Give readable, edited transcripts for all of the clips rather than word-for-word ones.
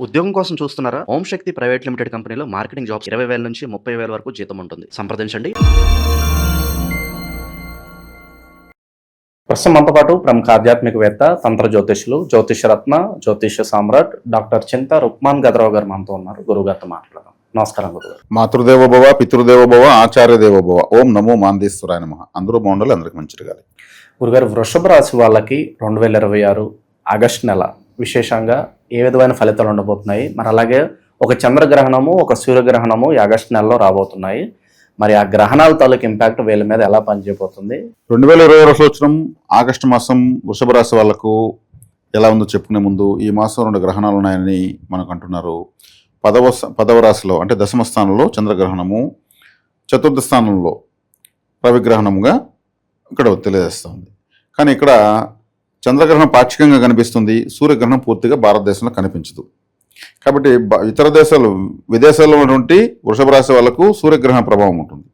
ఉద్యోగం కోసం చూస్తున్నారా? ఓం శక్తి ప్రైవేట్ లిమిటెడ్ కంపెనీలో మార్కెటింగ్ జాబ్స్ 20,000 నుంచి 30,000 వరకు జీతం ఉంటుంది. సంప్రదించండి. ప్రస్తుతం మనతో పాటు ప్రముఖ ఆధ్యాత్మికవేత్త, తంత్ర జ్యోతిష్యులు, జ్యోతిష రత్న, జ్యోతిష సామ్రాట్ డాక్టర్ చింత రుక్మాన్ గదరావు గారు మనతో ఉన్నారు. గురువు గారితో మాట్లాడదాం. నమస్కారం గురుగారు. మాతృదేవోభవ, పితృదేవోభవ, ఆచార్య దేవోభవ. ఓం నమో మాందేశ్వరాయ నమః. అందరూ బాగుండాలి, అందరికి మంచి జరగాలి. గురుగారు, వృషభ రాశి వాళ్ళకి 2026 ఆగస్టు నెల విశేషంగా ఏ విధమైన ఫలితాలు ఉండబోతున్నాయి? మరి అలాగే ఒక చంద్రగ్రహణము, ఒక సూర్యగ్రహణము ఈ ఆగస్టు నెలలో రాబోతున్నాయి. మరి ఆ గ్రహణాల తాలూకు ఇంపాక్ట్ వీళ్ళ మీద ఎలా పనిచేయబోతుంది? 2026 సంవత్సరం ఆగస్టు మాసం వృషభ రాశి వాళ్లకు ఎలా ఉందో చెప్పుకునే ముందు, ఈ మాసం 2 గ్రహణాలు ఉన్నాయని మనకు అంటున్నారు. పదవ రాశిలో అంటే దశమ స్థానంలో చంద్రగ్రహణము, చతుర్థ స్థానంలో రవిగ్రహణముగా ఇక్కడ తెలియజేస్తుంది. కానీ ఇక్కడ చంద్రగ్రహణం పాక్షికంగా కనిపిస్తుంది, సూర్యగ్రహణం పూర్తిగా భారతదేశంలో కనిపించదు. కాబట్టి ఇతర దేశాలు, విదేశాల్లో ఉన్నటువంటి వృషభ రాశి వాళ్ళకు సూర్యగ్రహణ ప్రభావం ఉంటుంది.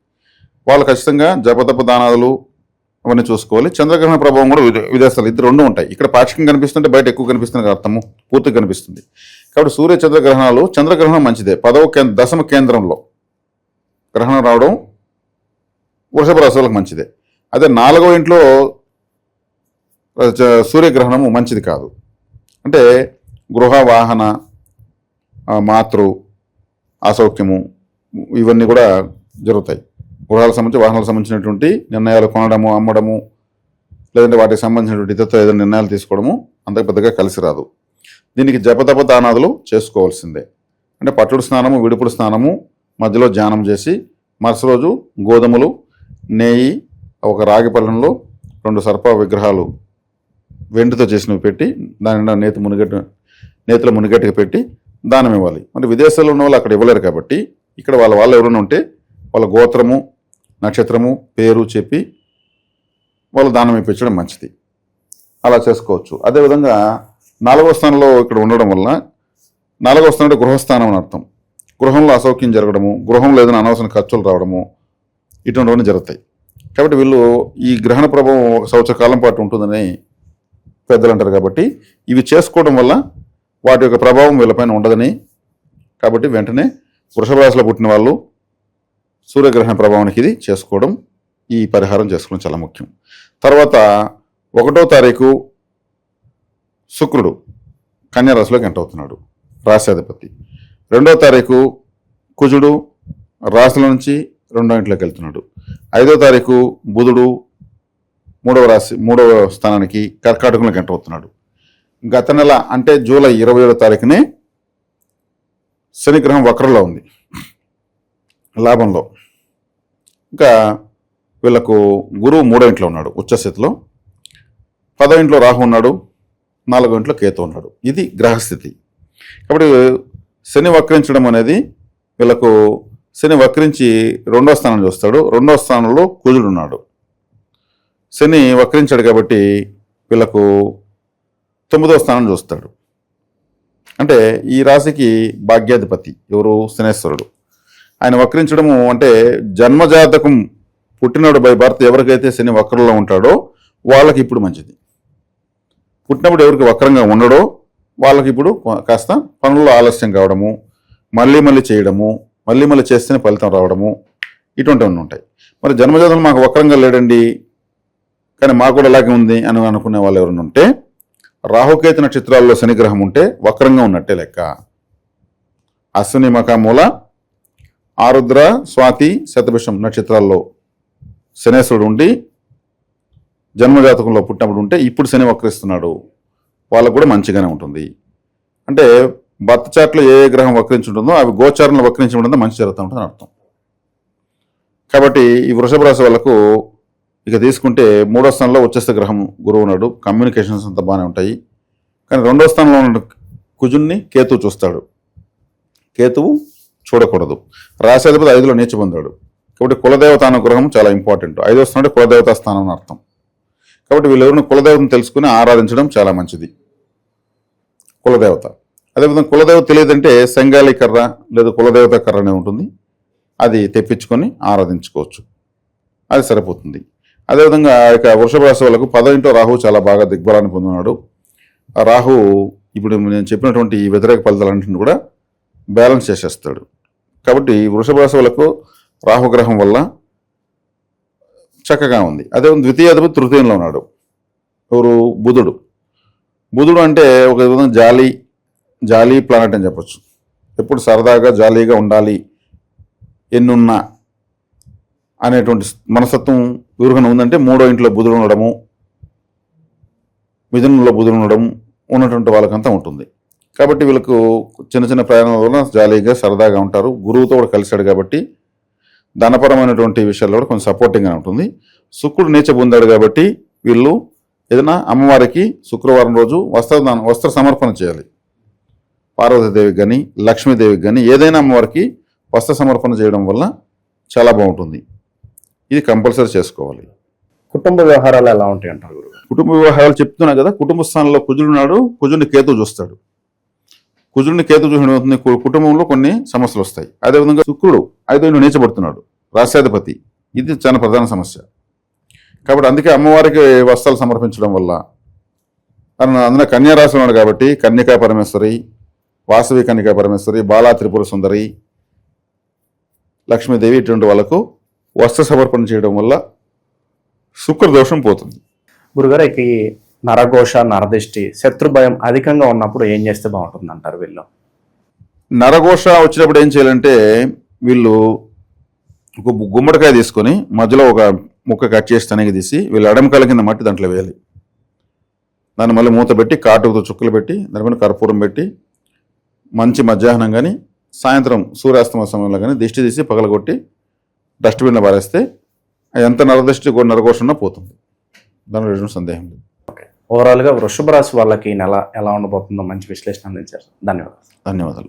వాళ్ళు ఖచ్చితంగా జపతప దానాలు అవన్నీ చూసుకోవాలి. చంద్రగ్రహణ ప్రభావం కూడా విదేశాలు ఇద్దరు రెండు ఉంటాయి. ఇక్కడ పాక్షికంగా కనిపిస్తుంటే బయట ఎక్కువ కనిపిస్తుంది అర్థము, పూర్తిగా కనిపిస్తుంది. కాబట్టి సూర్య చంద్రగ్రహణాలు, చంద్రగ్రహణం మంచిదే. దశమ కేంద్రంలో గ్రహణం రావడం వృషభ రాశి వాళ్ళకి మంచిదే. అదే 4వ ఇంట్లో సూర్యగ్రహణము మంచిది కాదు. అంటే గృహ, వాహన, మాతృ అసౌఖ్యము ఇవన్నీ కూడా జరుగుతాయి. గృహాలకు సంబంధించి, వాహనాలకు సంబంధించినటువంటి నిర్ణయాలు కొనడము, అమ్మడము, లేదంటే వాటికి సంబంధించినటువంటి ఇతరులతో ఏదైనా నిర్ణయాలు తీసుకోవడము అంత పెద్దగా కలిసి రాదు. దీనికి జపతప దానాదులు చేసుకోవాల్సిందే. అంటే పట్టుడు స్నానము, విడుపుడు స్నానము, మధ్యలో ధ్యానం చేసి మరుసటి రోజు గోధుమలు, నెయ్యి, ఒక రాగి పళ్ళెంలో 2 సర్ప విగ్రహాలు వెండితో చేసినవి పెట్టి దాని నేతిలో మునిగట్టుగా పెట్టి దానం ఇవ్వాలి. మరి విదేశాల్లో ఉన్న వాళ్ళు అక్కడ ఇవ్వలేరు కాబట్టి ఇక్కడ వాళ్ళు ఎవరైనా ఉంటే వాళ్ళ గోత్రము, నక్షత్రము, పేరు చెప్పి వాళ్ళు దానం ఇప్పించడం మంచిది. అలా చేసుకోవచ్చు. అదేవిధంగా 4వ స్థానంలో ఇక్కడ ఉండడం వల్ల, 4వ స్థానం అంటే గృహస్థానం అని అర్థం. గృహంలో అసౌక్యం జరగడము, గృహంలో ఏదైనా అనవసర ఖర్చులు రావడము ఇటువంటివన్నీ జరుగుతాయి. కాబట్టి వీళ్ళు ఈ గ్రహణ ప్రభావం 1 సంవత్సర కాలం పాటు ఉంటుందని పెద్దలు అంటారు. కాబట్టి ఇవి చేసుకోవడం వల్ల వాటి యొక్క ప్రభావం వీళ్ళపైన ఉండదని, కాబట్టి వెంటనే వృషభ రాశిలో పుట్టిన వాళ్ళు సూర్యగ్రహణ ప్రభావానికి ఇది చేసుకోవడం, ఈ పరిహారం చేసుకోవడం చాలా ముఖ్యం. తర్వాత 1వ తారీఖు శుక్రుడు కన్యా రాశిలోకి ఎంటర్ అవుతున్నాడు, రాశ్యాధిపతి. 2వ తారీఖు కుజుడు రాశిలో నుంచి 2వ ఇంట్లోకి వెళ్తున్నాడు. 5వ తారీఖు బుధుడు 3వ స్థానానికి కర్కాటకంలోకి ఎంటర్ అవుతున్నాడు. గత నెల అంటే జూలై 27వ తారీఖునే శనిగ్రహం వక్రంలో ఉంది, లాభంలో. ఇంకా వీళ్ళకు గురువు 3వ ఇంట్లో ఉన్నాడు ఉచ్చస్థితిలో, 10వ ఇంట్లో రాహు ఉన్నాడు, 4వ ఇంట్లో కేతు ఉన్నాడు. ఇది గ్రహస్థితి. కాబట్టి శని వక్రించడం అనేది వీళ్ళకు, శని వక్రించి 2వ స్థానం చూస్తాడు, 2వ స్థానంలో కుజుడు ఉన్నాడు. శని వక్రించాడు కాబట్టి వీళ్ళకు 9వ స్థానం చూస్తాడు. అంటే ఈ రాశికి భాగ్యాధిపతి ఎవరు? శనేశ్వరుడు. ఆయన వక్రించడము అంటే జన్మజాతకం పుట్టినాడు బై బర్త్ ఎవరికైతే శని వక్రంలో ఉంటాడో వాళ్ళకి ఇప్పుడు మంచిది. పుట్టినప్పుడు ఎవరికి వక్రంగా ఉండడో వాళ్ళకి ఇప్పుడు కాస్త పనుల్లో ఆలస్యం కావడము, మళ్ళీ చేయడము, మళ్ళీ చేస్తేనే ఫలితం రావడము ఇటువంటివన్నీ ఉంటాయి. మరి జన్మజాతకం మాకు వక్రంగా లేడండి కానీ మాకు కూడా ఇలాగే ఉంది అని అనుకునే వాళ్ళు ఎవరైనా ఉంటే, రాహుకేతు నక్షత్రాల్లో శనిగ్రహం ఉంటే వక్రంగా ఉన్నట్టే లెక్క. అశ్విని, మఖ, మూల, ఆరుద్ర, స్వాతి, శతభిషం నక్షత్రాల్లో శనేశ్వరుడు ఉండి జన్మజాతకంలో పుట్టినప్పుడు ఉంటే ఇప్పుడు శని వక్రిస్తున్నాడు, వాళ్ళకు కూడా మంచిగానే ఉంటుంది. అంటే భర్త చాట్లో ఏ గ్రహం వక్రించి ఉంటుందో అవి గోచారంలో వక్రించి ఉంటుందో మంచి జరుగుతూ ఉంటుందని అర్థం. కాబట్టి ఈ వృషభ రాశి వాళ్ళకు ఇక తీసుకుంటే 3వ స్థానంలో ఉచ్చస్థ గ్రహం గురువు ఉన్నాడు, కమ్యూనికేషన్స్ అంతా బాగానే ఉంటాయి. కానీ 2వ స్థానంలో ఉన్న కుజున్ని కేతువు చూస్తాడు, కేతువు చూడకూడదు. రాశాధిపతి 5లో నీచ పొందాడు. కాబట్టి కులదేవత అన్న గ్రహం చాలా ఇంపార్టెంట్. 5వ స్థానం అంటే కులదేవతా స్థానం అని అర్థం. కాబట్టి వీళ్ళెవరిని కులదేవతను తెలుసుకుని ఆరాధించడం చాలా మంచిది. కులదేవత, అదేవిధంగా కులదేవత తెలియదంటే సంగాలి కర్ర లేదా కులదేవత కర్ర అనేది ఉంటుంది, అది తెప్పించుకొని ఆరాధించుకోవచ్చు, అది సరిపోతుంది. అదేవిధంగా ఇక వృషభ రాశి వాళ్ళకు 10వ ఇంట్లో రాహు చాలా బాగా దిగ్బలాన్ని పొందున్నాడు. రాహు ఇప్పుడు నేను చెప్పినటువంటి ఈ వ్యతిరేక ఫలితాలన్నింటిని కూడా బ్యాలెన్స్ చేసేస్తాడు. కాబట్టి వృషభ రాశి వాళ్ళకు రాహుగ్రహం వల్ల చక్కగా ఉంది. అదే ద్వితీయాధిపతి తృతీయంలో ఉన్నాడు. ఎవరు? బుధుడు. బుధుడు అంటే ఒక విధంగా జాలీ ప్లానెట్ అని చెప్పొచ్చు. ఎప్పుడు సరదాగా జాలీగా ఉండాలి ఎన్నున్నా అనేటువంటి మనస్తత్వం ఎవరికైనా ఉందంటే మూడో ఇంట్లో బుధుడు ఉండడము, మిథునంలో బుధుడు ఉండడం ఉన్నటువంటి వాళ్ళకంతా ఉంటుంది. కాబట్టి వీళ్ళకు చిన్న చిన్న ప్రయాణాల వల్ల జాలీగా సరదాగా ఉంటారు. గురువుతో కూడా కలిశాడు కాబట్టి ధనపరమైనటువంటి విషయాల్లో కూడా కొంచెం సపోర్టింగ్గా ఉంటుంది. శుక్రుడు నీచ పొందాడు కాబట్టి వీళ్ళు ఏదైనా అమ్మవారికి శుక్రవారం రోజు వస్త్ర సమర్పణ చేయాలి. పార్వతీదేవికి కానీ లక్ష్మీదేవికి కానీ ఏదైనా అమ్మవారికి వస్త్ర సమర్పణ చేయడం వల్ల చాలా బాగుంటుంది. ఇది కంపల్సరీ చేసుకోవాలి. కుటుంబ వ్యవహారాలు ఎలా ఉంటాయి అంటారు గురుగారు? కుటుంబ వ్యవహారాలు చెప్తున్నా కదా, కుటుంబ స్థానంలో కుజుడు ఉన్నాడు, కుజుడిని కేతు చూస్తాడు. కుజుడిని కేతు చూసిన అవుతుంది కుటుంబంలో కొన్ని సమస్యలు వస్తాయి. అదేవిధంగా శుక్రుడు 5వ ఇంట్లో నీచబడుతున్నాడు, రాష్ట్రాధిపతి. ఇది చాలా ప్రధాన సమస్య. కాబట్టి అందుకే అమ్మవారికి వస్త్రాలు సమర్పించడం వల్ల అందులో కన్యారాశి ఉన్నాడు కాబట్టి కన్యకా పరమేశ్వరి, వాసవి కన్యకా పరమేశ్వరి, బాలా త్రిపుర సుందరి, లక్ష్మీదేవి ఇటువంటి వాళ్ళకు వస్త్ర సమర్పణ చేయడం వల్ల శుక్రదోషం పోతుంది. గురుగారు, ఇక ఈ నరఘోష, నరదిష్టి, శత్రు భయం అధికంగా ఉన్నప్పుడు ఏం చేస్తే బాగుంటుంది అంటారు వీళ్ళు? నరఘోష వచ్చినప్పుడు ఏం చేయాలంటే వీళ్ళు ఒక గుమ్మడికాయ తీసుకొని మధ్యలో ఒక ముక్క కట్ చేసి తనకి తీసి వీళ్ళు అడమకాల కింద మట్టి దాంట్లో వేయాలి. దాన్ని మళ్ళీ మూత పెట్టి కాటుతో చుక్కలు పెట్టి దాని మీద కర్పూరం పెట్టి మంచి మధ్యాహ్నం కానీ సాయంత్రం సూర్యాస్తమ సమయంలో కానీ దిష్టి తీసి పగలగొట్టి డస్ట్బిన్లో పారేస్తే ఎంత నరదృష్టి నరఘోష ఉన్నా పోతుంది. దానిలో ఎటువంటి సందేహం లేదు. ఓవరాల్గా వృషభ రాశి వాళ్ళకి ఈ నెల ఎలా ఉండబోతుందో మంచి విశ్లేషణ అందించారు. ధన్యవాదాలు. ధన్యవాదాలు.